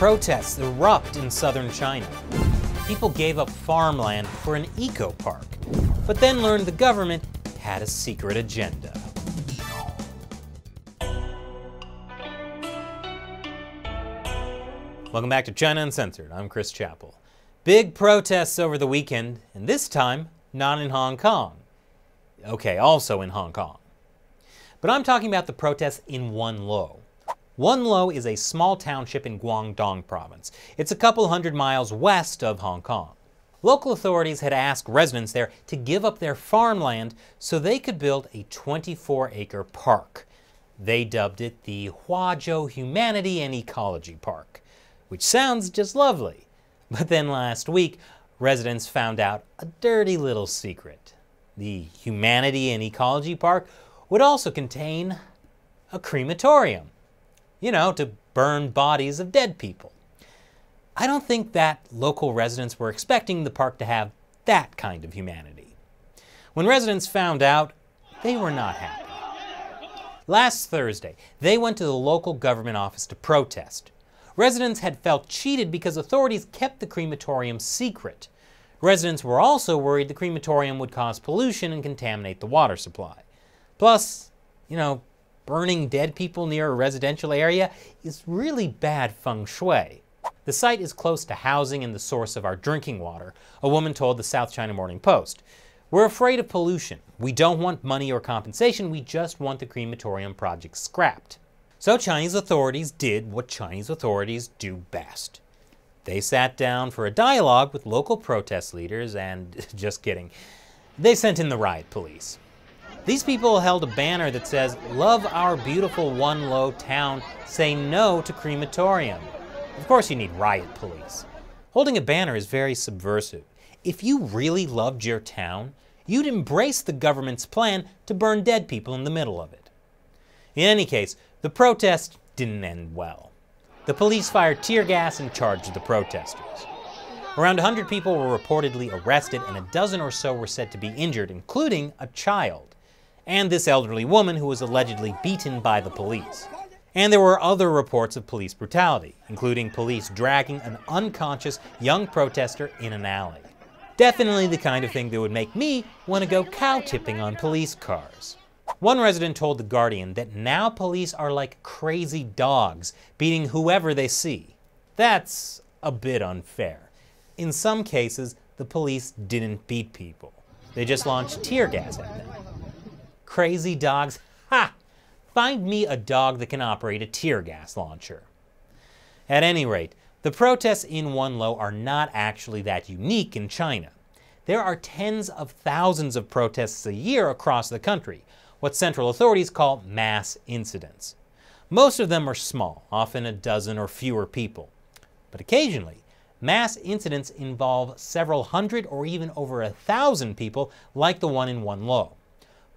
Protests erupt in southern China. People gave up farmland for an eco-park, but then learned the government had a secret agenda. Welcome back to China Uncensored. I'm Chris Chappell. Big protests over the weekend, and this time, not in Hong Kong. Okay, also in Hong Kong. But I'm talking about the protests in Wenlou. Wenlou is a small township in Guangdong province. It's a couple hundred miles west of Hong Kong. Local authorities had asked residents there to give up their farmland so they could build a 24-acre park. They dubbed it the Huazhou Humanity and Ecology Park, which sounds just lovely. But then last week, residents found out a dirty little secret. The Humanity and Ecology Park would also contain a crematorium. You know, to burn bodies of dead people. I don't think that local residents were expecting the park to have that kind of humanity. When residents found out, they were not happy. Last Thursday, they went to the local government office to protest. Residents had felt cheated because authorities kept the crematorium secret. Residents were also worried the crematorium would cause pollution and contaminate the water supply. Plus, you know, burning dead people near a residential area is really bad feng shui. The site is close to housing and the source of our drinking water, a woman told the South China Morning Post. We're afraid of pollution. We don't want money or compensation, we just want the crematorium project scrapped. So Chinese authorities did what Chinese authorities do best. They sat down for a dialogue with local protest leaders and, just kidding, they sent in the riot police. These people held a banner that says, "Love our beautiful Wenlou town, say no to crematorium." Of course you need riot police. Holding a banner is very subversive. If you really loved your town, you'd embrace the government's plan to burn dead people in the middle of it. In any case, the protest didn't end well. The police fired tear gas and charged the protesters. Around 100 people were reportedly arrested and a dozen or so were said to be injured, including a child. And this elderly woman who was allegedly beaten by the police. And there were other reports of police brutality, including police dragging an unconscious young protester in an alley. Definitely the kind of thing that would make me want to go cow tipping on police cars. One resident told The Guardian that now police are like crazy dogs, beating whoever they see. That's a bit unfair. In some cases, the police didn't beat people. They just launched tear gas at them. Crazy dogs? Ha! Find me a dog that can operate a tear gas launcher. At any rate, the protests in Wenlou are not actually that unique in China. There are tens of thousands of protests a year across the country, what central authorities call mass incidents. Most of them are small, often a dozen or fewer people. But occasionally, mass incidents involve several hundred or even over 1,000 people like the one in Wenlou.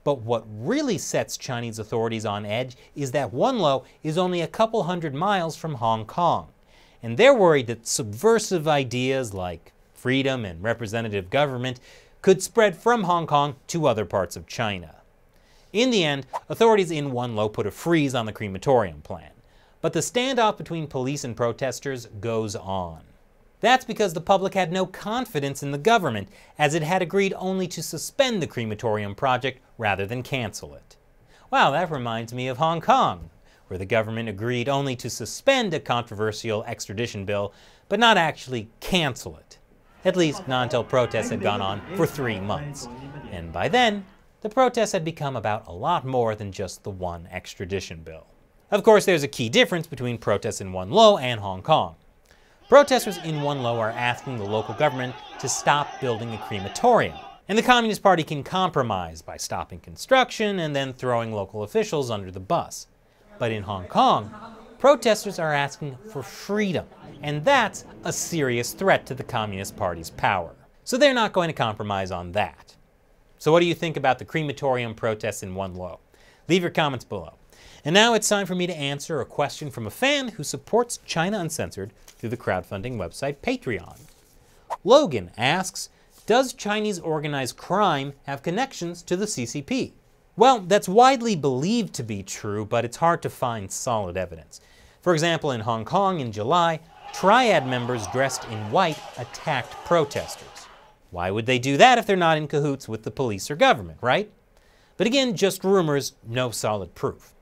But what really sets Chinese authorities on edge is that Wenlou is only a couple hundred miles from Hong Kong. And they're worried that subversive ideas like freedom and representative government could spread from Hong Kong to other parts of China. In the end, authorities in Wenlou put a freeze on the crematorium plan. But the standoff between police and protesters goes on. That's because the public had no confidence in the government, as it had agreed only to suspend the crematorium project rather than cancel it. Wow, that reminds me of Hong Kong, where the government agreed only to suspend a controversial extradition bill, but not actually cancel it. At least not until protests had gone on for 3 months. And by then, the protests had become about a lot more than just the one extradition bill. Of course, there's a key difference between protests in Wenlou and Hong Kong. Protesters in Wenlou are asking the local government to stop building a crematorium. And the Communist Party can compromise by stopping construction and then throwing local officials under the bus. But in Hong Kong, protesters are asking for freedom. And that's a serious threat to the Communist Party's power. So they're not going to compromise on that. So what do you think about the crematorium protests in Wenlou? Leave your comments below. And now it's time for me to answer a question from a fan who supports China Uncensored through the crowdfunding website Patreon. Logan asks, does Chinese organized crime have connections to the CCP? Well, that's widely believed to be true, but it's hard to find solid evidence. For example, in Hong Kong in July, Triad members dressed in white attacked protesters. Why would they do that if they're not in cahoots with the police or government, right? But again, just rumors, no solid proof.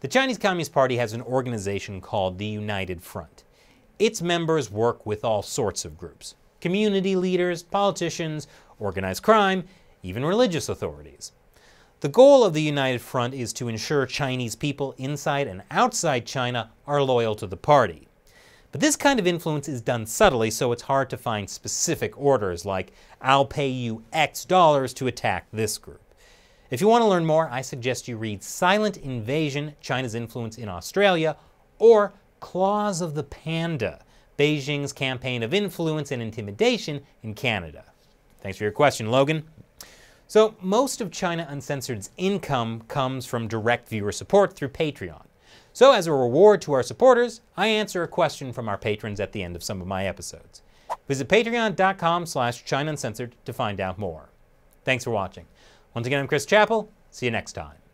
The Chinese Communist Party has an organization called the United Front. Its members work with all sorts of groups: community leaders, politicians, organized crime, even religious authorities. The goal of the United Front is to ensure Chinese people inside and outside China are loyal to the party. But this kind of influence is done subtly, so it's hard to find specific orders like, "I'll pay you X dollars to attack this group." If you want to learn more, I suggest you read Silent Invasion, China's Influence in Australia, or Claws of the Panda, Beijing's Campaign of Influence and Intimidation in Canada. Thanks for your question, Logan. So, most of China Uncensored's income comes from direct viewer support through Patreon. So, as a reward to our supporters, I answer a question from our patrons at the end of some of my episodes. Visit patreon.com/ChinaUncensored to find out more. Thanks for watching. Once again, I'm Chris Chappell. See you next time.